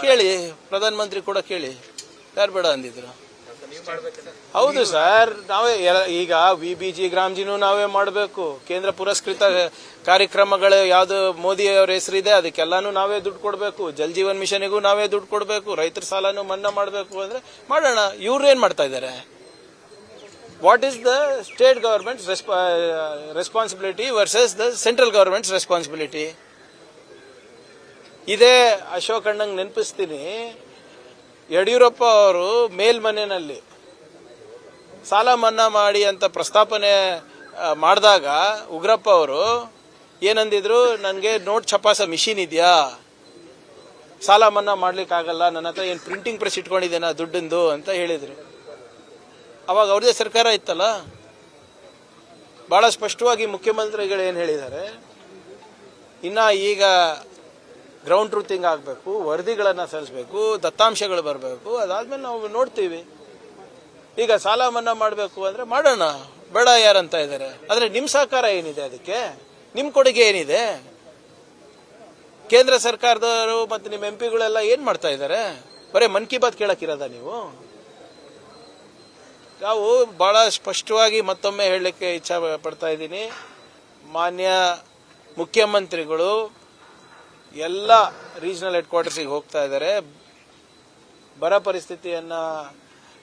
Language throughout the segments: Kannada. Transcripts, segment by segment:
ಕೇಳಿ, ಪ್ರಧಾನಮಂತ್ರಿ ಕೂಡ ಕೇಳಿ, ಯಾರು ಬೇಡ ಅಂದಿದ್ರು. ಹೌದು ಸರ್, ನಾವೇ ಈಗ VBG ಗ್ರಾಮ್ಜಿನೂ ನಾವೇ ಮಾಡಬೇಕು. ಕೇಂದ್ರ ಪುರಸ್ಕೃತ ಕಾರ್ಯಕ್ರಮಗಳು ಯಾವ್ದು ಮೋದಿ ಅವರ ಹೆಸರಿದೆ ಅದಕ್ಕೆಲ್ಲಾನು ನಾವೇ ದುಡ್ಡು ಕೊಡಬೇಕು. ಜಲ್ ಜೀವನ್ ಮಿಷನ್ಗೂ ನಾವೇ ದುಡ್ಡು ಕೊಡಬೇಕು. ರೈತರ ಸಾಲನು ಮನ್ನಾ ಮಾಡಬೇಕು ಅಂದ್ರೆ ಮಾಡೋಣ. ಇವ್ರು ಏನ್ ಮಾಡ್ತಾ ಇದ್ದಾರೆ? What is the state government responsibility versus the central governments responsibility? ಇದೇ ಅಶೋಕ್ ಅಣ್ಣಂಗೆ ನೆನಪಿಸ್ತೀನಿ, ಯಡಿಯೂರಪ್ಪ ಅವರು ಮೇಲ್ಮನೆಯಲ್ಲಿ ಸಾಲ ಮನ್ನಾ ಮಾಡಿ ಅಂತ ಪ್ರಸ್ತಾಪನೆ ಮಾಡಿದಾಗ ಉಗ್ರಪ್ಪ ಅವರು ಏನಂದಿದ್ರು, ನನಗೆ ನೋಟ್ ಛಪಾಸ ಮಿಷಿನ್ ಇದೆಯಾ, ಸಾಲ ಮನ್ನಾ ಮಾಡ್ಲಿಕ್ಕೆ ಆಗಲ್ಲ, ನನ್ನ ಹತ್ರ ಏನು ಪ್ರಿಂಟಿಂಗ್ ಪ್ರೆಸ್ ಇಟ್ಕೊಂಡಿದ್ದೇನಾ ದುಡ್ಡಿಂದು ಅಂತ ಹೇಳಿದ್ರು. ಅವಾಗ ಅವ್ರದೇ ಸರ್ಕಾರ ಇತ್ತಲ್ಲ. ಬಹಳ ಸ್ಪಷ್ಟವಾಗಿ ಮುಖ್ಯಮಂತ್ರಿಗಳು ಏನು ಹೇಳಿದ್ದಾರೆ, ಇನ್ನ ಈಗ ಗ್ರೌಂಡ್ ಟ್ರೂತಿಂಗ್ ಆಗಬೇಕು, ವರದಿಗಳನ್ನು ಸಲ್ಲಿಸಬೇಕು, ದತ್ತಾಂಶಗಳು ಬರಬೇಕು, ಅದಾದ್ಮೇಲೆ ನಾವು ನೋಡ್ತೀವಿ. ಈಗ ಸಾಲ ಮನ್ನಾ ಮಾಡಬೇಕು ಅಂದ್ರೆ ಮಾಡೋಣ, ಬೇಡ ಯಾರಂತ ಇದ್ದಾರೆ. ಆದ್ರೆ ನಿಮ್ ಸಹಕಾರ ಏನಿದೆ, ಅದಕ್ಕೆ ನಿಮ್ ಕೊಡುಗೆ ಏನಿದೆ? ಕೇಂದ್ರ ಸರ್ಕಾರದವರು ಮತ್ತೆ ನಿಮ್ಮ MP ಗಳೆಲ್ಲ ಏನ್ ಮಾಡ್ತಾ ಇದ್ದಾರೆ? ಬರೀ ಮನ್ ಕಿ ಬಾತ್ ಕೇಳಕ್ಕಿರೋದ ನೀವು? ನಾವು ಬಹಳ ಸ್ಪಷ್ಟವಾಗಿ ಮತ್ತೊಮ್ಮೆ ಹೇಳಲಿಕ್ಕೆ ಇಚ್ಛೆ ಪಡ್ತಾ ಇದ್ದೀನಿ, ಮಾನ್ಯ ಮುಖ್ಯಮಂತ್ರಿಗಳು ಎಲ್ಲ ರೀಜನಲ್ ಹೆಡ್ ಕ್ವಾರ್ಟರ್ಸ್ಗೆ ಹೋಗ್ತಾ ಇದ್ದಾರೆ. ಬರ ಪರಿಸ್ಥಿತಿಯನ್ನ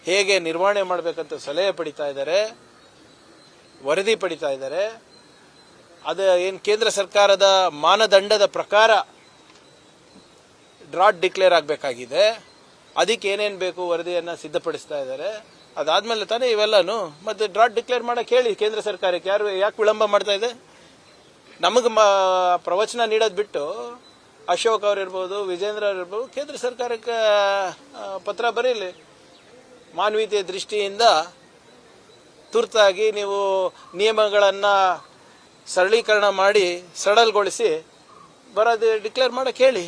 ಹೇಗೆ ನಿರ್ವಹಣೆ ಮಾಡಬೇಕಂತ ಸಲಹೆ ಪಡಿತಾ ಇದ್ದಾರೆ, ವರದಿ ಪಡಿತಾ ಇದ್ದಾರೆ. ಅದು ಏನು ಕೇಂದ್ರ ಸರ್ಕಾರದ ಮಾನದಂಡದ ಪ್ರಕಾರ ಡ್ರಾಟ್ ಡಿಕ್ಲೇರ್ ಆಗಬೇಕಾಗಿದೆ. ಅದಕ್ಕೆ ಏನೇನು ಬೇಕು ವರದಿಯನ್ನ ಸಿದ್ಧಪಡಿಸ್ತಾ ಇದ್ದಾರೆ. ಅದಾದ್ಮೇಲೆ ತಾನೇ ಇವೆಲ್ಲನು. ಮತ್ತೆ ಡ್ರಾಟ್ ಡಿಕ್ಲೇರ್ ಮಾಡಕ್ಕೆ ಹೇಳಿ ಕೇಂದ್ರ ಸರ್ಕಾರಕ್ಕೆ. ಯಾಕೆ ವಿಳಂಬ ಮಾಡ್ತಾ ಇದೆ? ನಮಗೆ ಪ್ರವಚನ ನೀಡೋದು ಬಿಟ್ಟು ಅಶೋಕ್ ಅವರಿರ್ಬೋದು, ವಿಜೇಂದ್ರ ಅವರಿರ್ಬೋದು, ಕೇಂದ್ರ ಸರ್ಕಾರಕ್ಕೆ ಪತ್ರ ಬರೀಲಿ. ಮಾನವೀಯತೆಯ ದೃಷ್ಟಿಯಿಂದ ತುರ್ತಾಗಿ ನೀವು ನಿಯಮಗಳನ್ನು ಸರಳೀಕರಣ ಮಾಡಿ ಸರಳಗೊಳಿಸಿ ಬರೋದು ಡಿಕ್ಲೇರ್ ಮಾಡಕ್ಕೆ ಹೇಳಿ.